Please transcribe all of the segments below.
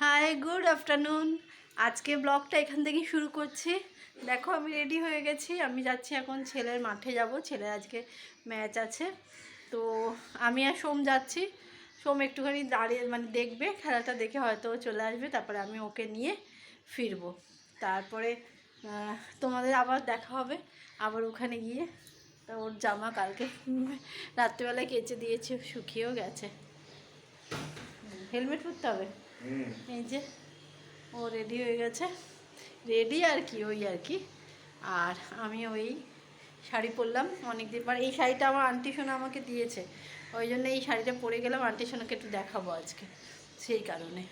High, good afternoon. আজকে ব্লগটা এখান থেকেই শুরু করছি। দেখো আমি রেডি হয়ে গেছি, আমি যাচ্ছি এখন ছেলের মাঠে যাব। ছেলের আজকে ম্যাচ আছে, তো আমি আর সোম যাচ্ছি। সোম একটুখানি দাঁড়িয়ে দেখবে, খেলাটা দেখে হয়তো চলে আসবে, তারপরে আমি ওকে নিয়ে ফিরবো। তারপরে তোমাদের আবার দেখা হবে আবার ওখানে গিয়ে। তা ওর জামা কালকে রাত্রিবেলায় কেচে দিয়েছে, শুকিয়েও গেছে। হেলমেট পরতে হবে। এই যে ও রেডি হয়ে গেছে, রেডি আর কি, ওই আর কি। আর আমি ওই শাড়ি পরলাম অনেকদিন পর। এই শাড়িটা আমার আন্টি সোনা আমাকে দিয়েছে, ওই জন্য এই শাড়িটা পরে গেলাম। আন্টি সোনাকে একটু দেখাবো আজকে, সেই কারণে।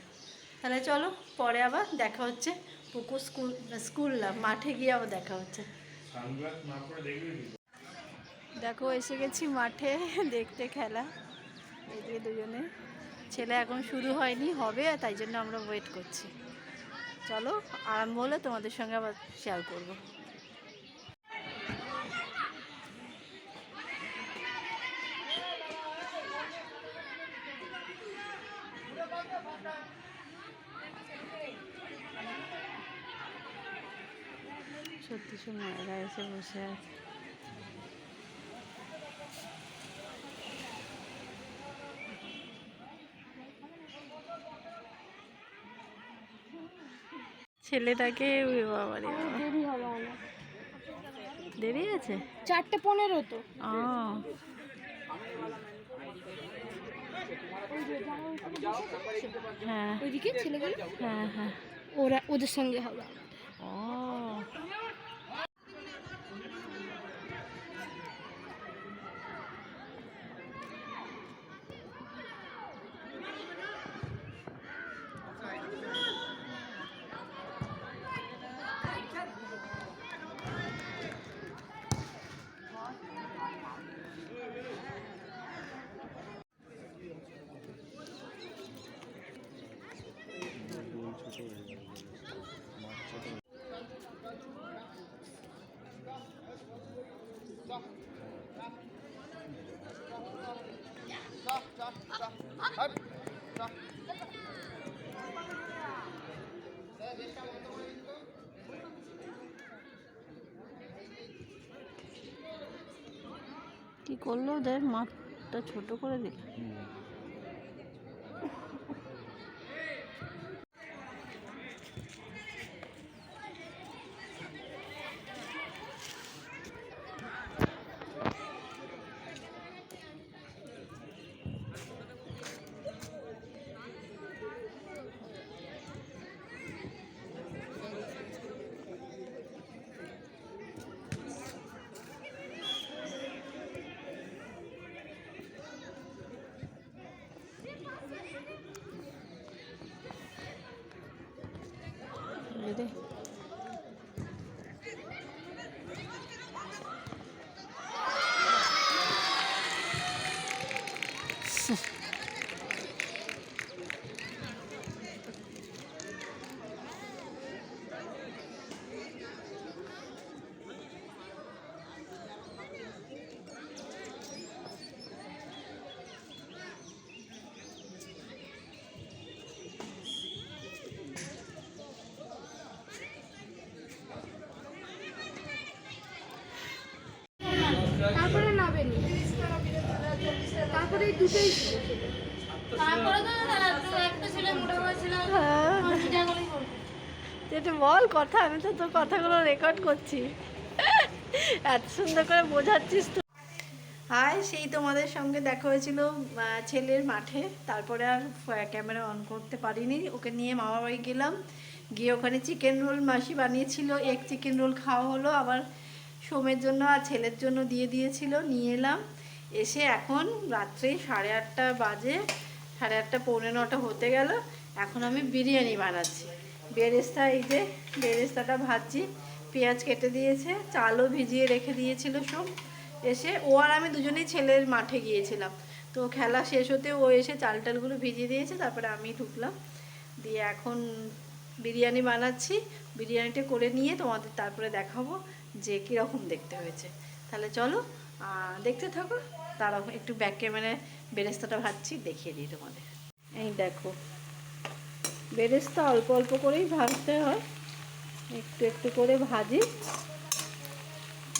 তাহলে চলো, পরে আবার দেখা হচ্ছে। পুকুর স্কুল না, মাঠে গিয়ে আবার দেখা হচ্ছে। দেখো এসে গেছি মাঠে দেখতে খেলা। এদিকে দুজনে, ছেলে এখন শুরু হয়নি, হবে, তাই জন্য আমরা ওয়েট করছি। চলো, আরম্ভ হলে তোমাদের সঙ্গে আবার শেয়ার করব। সত্যি সব মায়েরা এসে বসে আছে। ছেলেটাকে বাবারে দেরি হবে অনেক, দেরি আছে, 4:15 তো। হ্যাঁ ওইদিকে ছেলেগুলো, হ্যাঁ হ্যাঁ, ওরা ওদের সঙ্গে হবে। ও কি করলো ওদের, মাঠটা ছোট করে দিল। দে তারপরে নাবেনি, তারপরে এই দুটোই তারপরে তো একটা ছিল মোটা হয়েছিল। যেটা বল কথা, আমি তো তোর কথাগুলো রেকর্ড করছি, এত সুন্দর করে বোঝাচ্ছিস তো। হাই, সেই তোমাদের সঙ্গে দেখা হয়েছিল ছেলের মাঠে। তারপরে আর ক্যামেরা অন করতে পারিনি, ওকে নিয়ে মামা বাড়ি গেলাম। গিয়ে ওখানে চিকেন রোল মাসি বানিয়েছিল, এগ চিকেন রোল খাওয়া হলো। আবার সোমের জন্য আর ছেলের জন্য দিয়ে দিয়েছিল, নিয়ে এলাম। এসে এখন রাত্রে 8:30 বাজে, 8:30 পৌনে 9টা হতে গেল। এখন আমি বিরিয়ানি বানাচ্ছি। বেরেস্তা, এই যে বেরেস্তাটা ভাজছি, পেঁয়াজ কেটে দিয়েছে, চালও ভিজিয়ে রেখে দিয়েছিল সব। এসে ও আর আমি দুজনেই ছেলের মাঠে গিয়েছিলাম, তো খেলা শেষ হতে ও এসে চাল টালগুলো ভিজিয়ে দিয়েছে, তারপরে আমি ঢুকলাম। দিয়ে এখন বিরিয়ানি বানাচ্ছি। বিরিয়ানিটা করে নিয়ে তোমাদের তারপরে দেখাবো যে কীরকম দেখতে হয়েছে। তাহলে চলো দেখতে থাকো। তারাও একটু ব্যাক ক্যামেরায় বেরেস্তাটা ভাজছি, দেখিয়ে দিই তোমাদের। এই দেখো বেরেস্তা অল্প অল্প করেই ভাজতে হয়, একটু একটু করে ভাজি।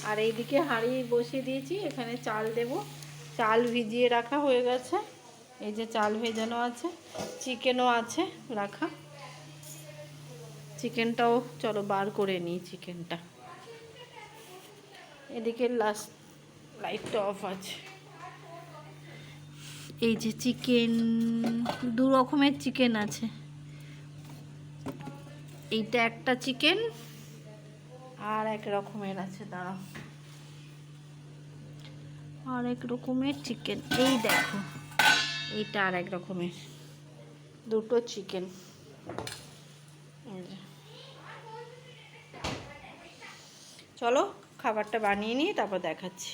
আর এইদিকে হাঁড়ি বসিয়ে দিয়েছি, এখানে চাল দেব। চাল ভিজিয়ে রাখা হয়ে গেছে, এই যে চাল ভেজানো আছে, চিকেনও আছে রাখা। চিকেনটাও চলো বার করে নিই চিকেনটা। এদিকে লাস্ট লাইটটা অফ আছে। এই যে চিকেন, দু রকমের চিকেন আছে। এইটা একটা চিকেন, আর এক রকমের আছে, দাঁড়াও, আর এক রকমের চিকেন। এই দেখো, এইটা আর এক রকমের, দুটো চিকেন। চলো খাবারটা বানিয়ে নিই, তারপর দেখাচ্ছি।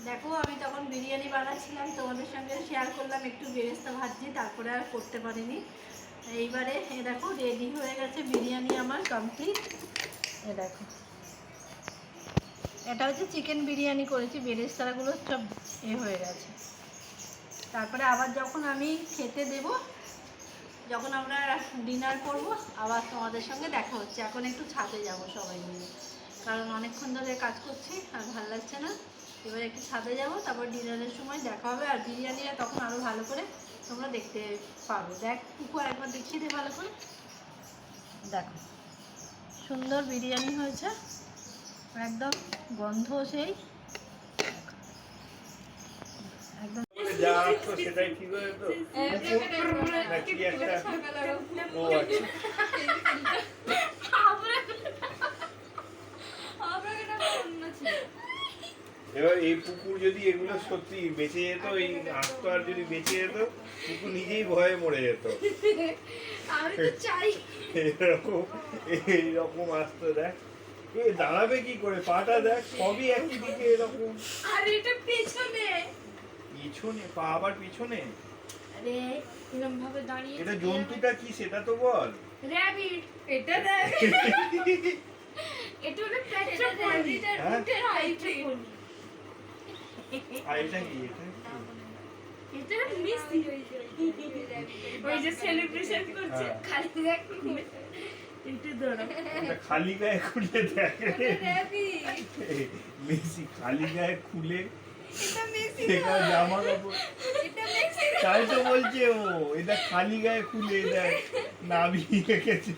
দেখো আমি তখন বিরিয়ানি বানাচ্ছিলাম, তোমাদের সঙ্গে শেয়ার করলাম, একটু বেরেস্তা ভাজছি, তারপরে আর করতে পারিনি। এইবারে এ দেখো রেডি হয়ে গেছে বিরিয়ানি আমার কমপ্লিট। এ দেখো, এটা হচ্ছে চিকেন বিরিয়ানি করেছি, বেরেস্তাগুলো সব হয়ে গেছে। তারপরে আবার যখন আমি খেতে দেব, যখন আমরা ডিনার করব, আবার তোমাদের সঙ্গে দেখা হচ্ছে। এখন একটু ছাদে যাব সবাই মিলে, কারণ অনেকক্ষণ ধরে কাজ করছি আর ভালো লাগছে না। এবার একটু ছাদে যাব, তারপর ডিনারের সময় দেখা হবে। আর বিরিয়ানিটা তখন আরও ভালো করে তোমরা দেখতে পাবে। দেখ পুকু একবার দেখিয়ে দে ভালো করে। দেখো সুন্দর বিরিয়ানি হয়েছে, একদম গন্ধ সেই একদম। সেটাই ঠিক হয়ে তো নাকি একটা ও আচ্ছা। এবার এই পুকুর যদি এগুলো সত্যি বেঁচে যেত, এই আস্ত আর যদি বেঁচে যেত, পুকুর নিজেই ভয়ে মরে যেত। আমি তো চাই এইরকম আস্ত দেখ, এ দাঁড়াবে কি করে, পাটা দেখ সবই একই দিকে এরকম। আর এটা পেছনে, পিছনে পা আবার পিছনে। আরে এরকম ভাবে দাঁড়িয়ে, এটা জন্তুটা কি সেটা তো বল। র‍্যাবিট, এটা র‍্যাবিট, এটা হলো পেট্রা পলিটার উটের হাইব্রিড। আর এটা কি, এটা মিসি ওই যে সেলিব্রেশন করছে, খালি দেখ এটা ধরো, এটা খালি গায়ে খুলে দেখ রে। র‍্যাবিট, মেসি খালি গায়ে খুলে এটা মেসি এটা জামা কাপড়, এটা মেসি তাই তো বলছে ও, এটা খালি গায়ে খুলে দেখ নামিয়ে রেখেছে।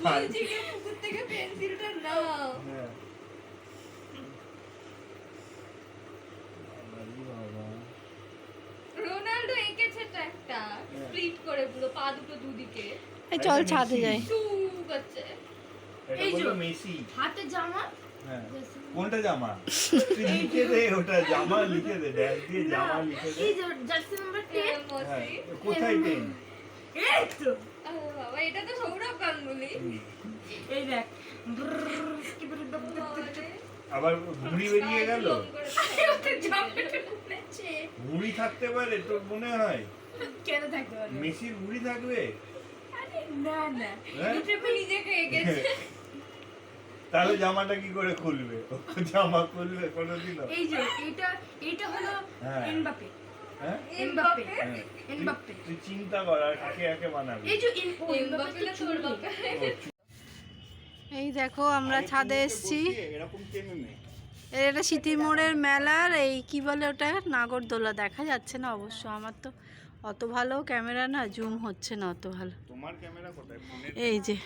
বলছি কি পুকুর থেকে পেন্সিলটা নাও। হ্যাঁ। রোনাল্ডো এঁকেছে তো একটা স্প্লিট করে পুরো পা দুটো দুদিকে, এই চল ছাদে যাই। টু করছে। এটা এই যে হলো মেসি। হাতে জামা, হ্যাঁ। কোনটা জামা? তুই লিখে দে, ওটা জামা লিখে দে, ড্যাশ দিয়ে জামা লিখে দে। এই যে জার্সি নাম্বার 10, হ্যাঁ, কোথায় পেন? এই তো বাবা, এটা তো সৌরভ গাঙ্গুলি। এই দেখ, আবার ঘুড়ি বেরিয়ে গেল। জামাটা খুলেছে, ঘুড়ি থাকতে পারে তোর মনে হয়? কেন থাকতে পারে? মেসির ঘুড়ি থাকবে? আরে না না, হ্যাঁ? এটা তো নিজেকে এঁকেছে। তাহলে জামাটা কি করে খুলবে? ও জামা খুলবে কোনোদিনও? এই যে এটা হলো হ্যাঁ। এমবাপে, হ্যাঁ? এমবাপে, হ্যাঁ। এমবাপে। তুই চিন্তা কর আর কাকে কাকে বানাবি। এই যে এমবাপে তো তোর বাপে। এই দেখো আমরা ছাদে এসেছি। এরকম টেনে নে। এটা সিটিমোড়ের মেলার এই কি বলে ওটা, নাগরদোলা। দেখা যাচ্ছে না অবশ্য, আমার তো অত ভালো ক্যামেরা না, জুম হচ্ছে না অত ভালো। তোমার ক্যামেরা কোথায়? ফোনে? এই যে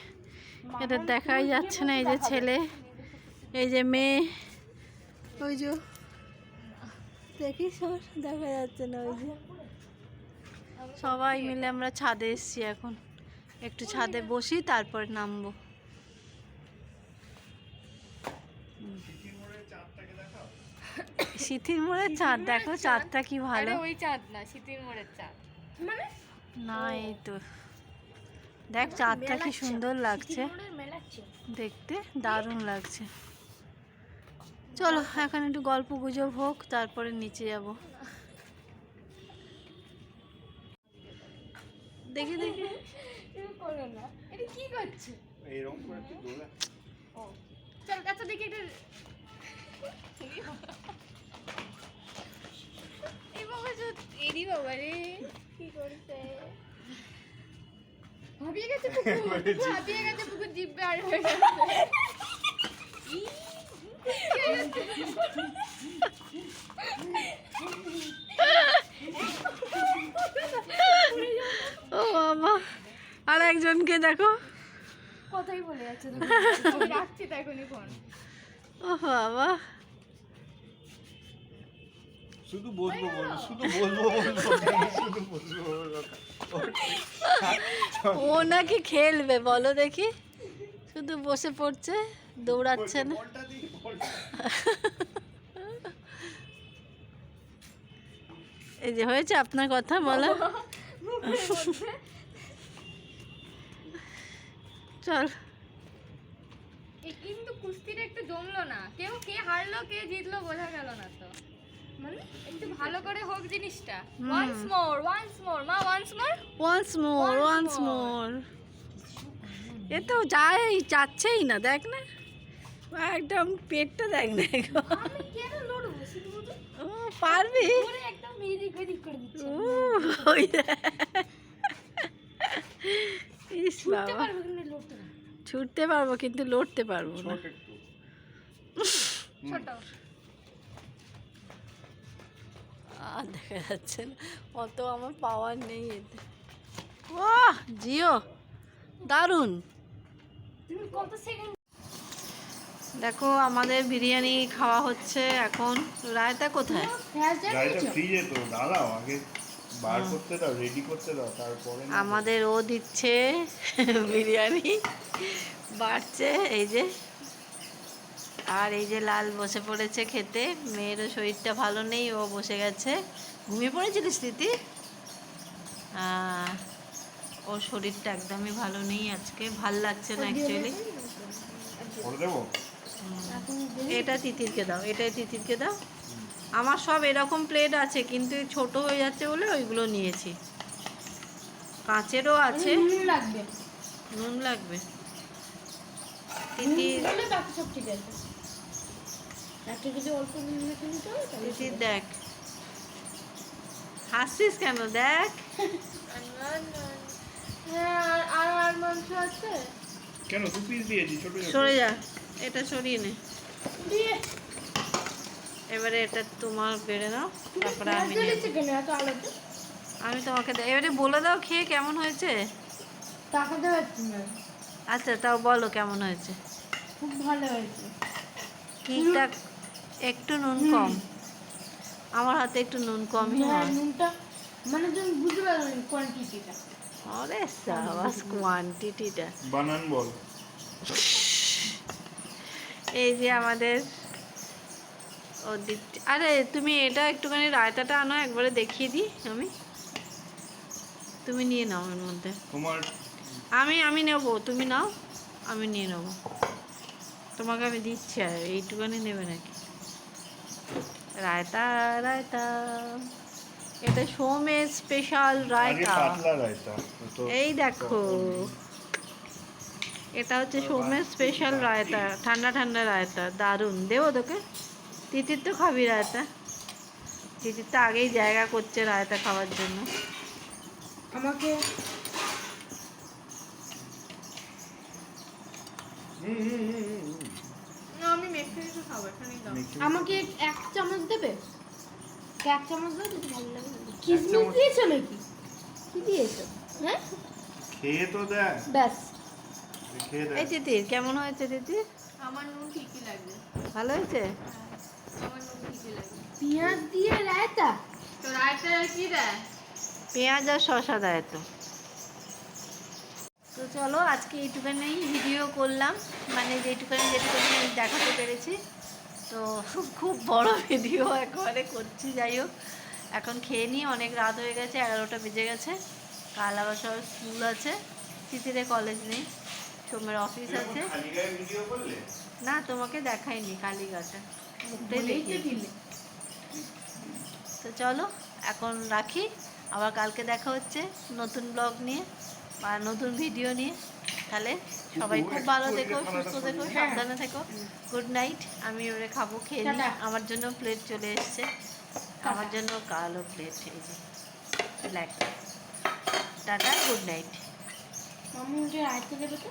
এটা দেখাই যাচ্ছে না, এই যে ছেলে, এই যে মেয়ে, ওই যে দেখিস দেখা যাচ্ছে না, ওই যে সবাই মিলে আমরা ছাদে এসেছি। এখন একটু ছাদে বসি, তারপর নামবো। সিথির মোড়ের চাঁদ দেখো, চাঁদটা কি ভালো। ওই চাঁদ না, শীতের মোড়ের চাঁদ মানে না, এই তো দেখ চাঁদটা কি সুন্দর লাগছে মেলাচ্ছে। দেখতে, দারুণ লাগছে। চলো এখন একটু গল্প গুজব হোক, তারপরে নিচে যাব। দেখি দেখি তুমি করো না, এটা কি করছো? এরকম করে একটু দোলা। ও চল কাছে দেখি একটু। এই বাবা এরি বাবা রে, কি করছে? ভাবিয়ে গেছে পুকুর, ভাবিয়ে গেছে পুকুর, জিভে আর হয়ে গেছে। ও বাবা, আর একজনকে দেখো। কথাই বলে যাচ্ছে তুমি, আমি রাখছি তো এখনই ফোন। ও বাবা, শুধু বসবো বলবো, শুধু বলবো বলবো, শুধু বসবো বলবো। ও নাকি খেলবে বলো দেখি, শুধু বসে পড়ছে, দৌড়াচ্ছে না। বলটা দিই, বলটা। এই যে হয়েছে আপনার কথা বলা। চল কিন্তু কুস্তিটা একটু জমলো না, কে হারলো কে জিতলো বোঝা গেল না তো। মানে একটু ভালো করে হোক জিনিসটা। ওয়ান্স মোর মা, once more. Once more, once more. এ তো যাই চাচ্ছেই না, দেখ না একদম পেটটা দেখ না। আমি কেন লড়বো শুধু? ও পারবি। পুরো একদম এদিক ওদিক করে দিচ্ছে। ও, ওই দেখ। ইস ছুটতে বাবা, পারবো কিন্তু লড়তে না। ছুটতে পারবো কিন্তু লড়তে পারবো না। ছোট একটু। ছোট। আর দেখা যাচ্ছে না, অত আমার পাওয়ার নেই এতে। ও জিও, দারুণ। তুমি কত সেকেন্ড? দেখো আমাদের বিরিয়ানি খাওয়া হচ্ছে এখন। রায়তা কোথায়? গাড়িটা ফ্রিজে তো, দাঁড়াও আগে বার করতে দাও, রেডি করতে দাও, তারপরে না। আমাদের ও দিচ্ছে বিরিয়ানি, বাড়ছে এই যে। আর এই যে লাল বসে পড়েছে খেতে, মেয়েরও শরীরটা ভালো নেই, ও বসে গেছে। ঘুমিয়ে পড়েছিলিস স্মৃতি? ওর শরীরটা একদমই ভালো নেই আজকে, ভাল লাগছে না অ্যাকচুয়ালি। করে দেবো? এটা তিতিরকে দাও, এটাই তিতিরকে দাও। আমার সব এরকম প্লেট আছে কিন্তু ছোট হয়ে যাচ্ছে বলে ওইগুলো নিয়েছি। কাঁচেরও আছে। নুন লাগবে। নুন লাগবে? তিতির, বলে বাকি সব ঠিক আছে। একটা যদি অল্প নুন মেখে নিতে হয় তাহলে তিতির দেখ, হাসছিস কেন? দেখ হ্যাঁ, আর মাংস আছে কেন 2 পিস দিয়েছি ছোট ছোট। সরে যা, এটা সরিয়ে নে। দিয়ে। এবারে এটা তোমার বেড়ে নাও, তারপরে আমি পেঁয়াজ নেব। দিয়েছে কেন এত আলাদা? আমি তোমাকে এবারে বলে দাও খেয়ে কেমন হয়েছে। তাকাতে পারছি না। আচ্ছা তাও বলো কেমন হয়েছে। খুব ভালো হয়েছে। ঠিকঠাক, একটু নুন কম। আমার হাতে একটু নুন কমই হ্যাঁ, হয়। নুনটা মানে তুমি বুঝতে পারো কোয়ান্টিটিটা। আরে সাবাস, কোয়ান্টিটিটা। বানান বল। এই যে আমাদের ও দিচ্ছি। আরে তুমি এটা একটুখানি রায়তাটা আনো, একবারে দেখিয়ে দিই আমি। তুমি নিয়ে নাও এর মধ্যে। তোমার আমি নেব, তুমি নাও, আমি নিয়ে নেব। তোমাকে আমি দিচ্ছি, আর এইটুখানি নেবে নাকি? রায়তা, রায়তা, এটা সোমের স্পেশাল আগে রায়তা। পাতলা রায়তা তো। এই দেখো, এটা হচ্ছে সোমের স্পেশাল রায়তা, ঠান্ডা ঠান্ডা রায়তা, দারুণ। দেবো তোকে? তিতির তো খাবি রায়তা? তিতির তো আগেই জায়গা করছে রায়তা খাওয়ার জন্য। আমাকে আমি মেখে একটু খাবো, এখানেই দাও। আমাকে এক চামচ দেবে? এক চামচ দাও যদি ভালো লাগে। কিসমিস দিয়েছো নাকি? কি দিয়েছো? হ্যাঁ, খেয়ে তো দেখ, ব্যাস। খেয়ে এই দেখ। তিতির কেমন হয়েছে? তিতির আমার নুন ঠিকই লাগবে। ভালো হয়েছে? আমার নুন ঠিকই লাগবে। পেঁয়াজ দিয়ে রায়তা? তো রায়তা কি দেয়? পেঁয়াজ আর শসা দেয় তো। তো চলো আজকে এইটুখানি ভিডিও করলাম, মানে যেটুখানি আমি দেখাতে পেরেছি। তো খুব বড় ভিডিও একবারে করছি, যাই হোক এখন খেয়ে নিই, অনেক রাত হয়ে গেছে, 11টা বেজে গেছে। কাল আবার সব স্কুল আছে, তিতিরে কলেজ নেই, সোমের অফিস আছে। খালি গায়ে ভিডিও করলে না তোমাকে দেখাইনি কালীঘাটে, মুখটাই দেখিয়েছি। তো চলো এখন রাখি, আবার কালকে দেখা হচ্ছে নতুন ব্লগ নিয়ে বা নতুন ভিডিও নিয়ে। তাহলে সবাই খুব ভালো থেকো, সুস্থ থেকো, সাবধানে থেকো। Good night. আমি ওরে খাবো, খেয়ে নিই। আমার জন্য প্লেট চলে এসছে, আমার জন্য কালো প্লেট, এই যে ব্ল্যাক। Tata, good night. মাম্মু আইতে দেবে তো।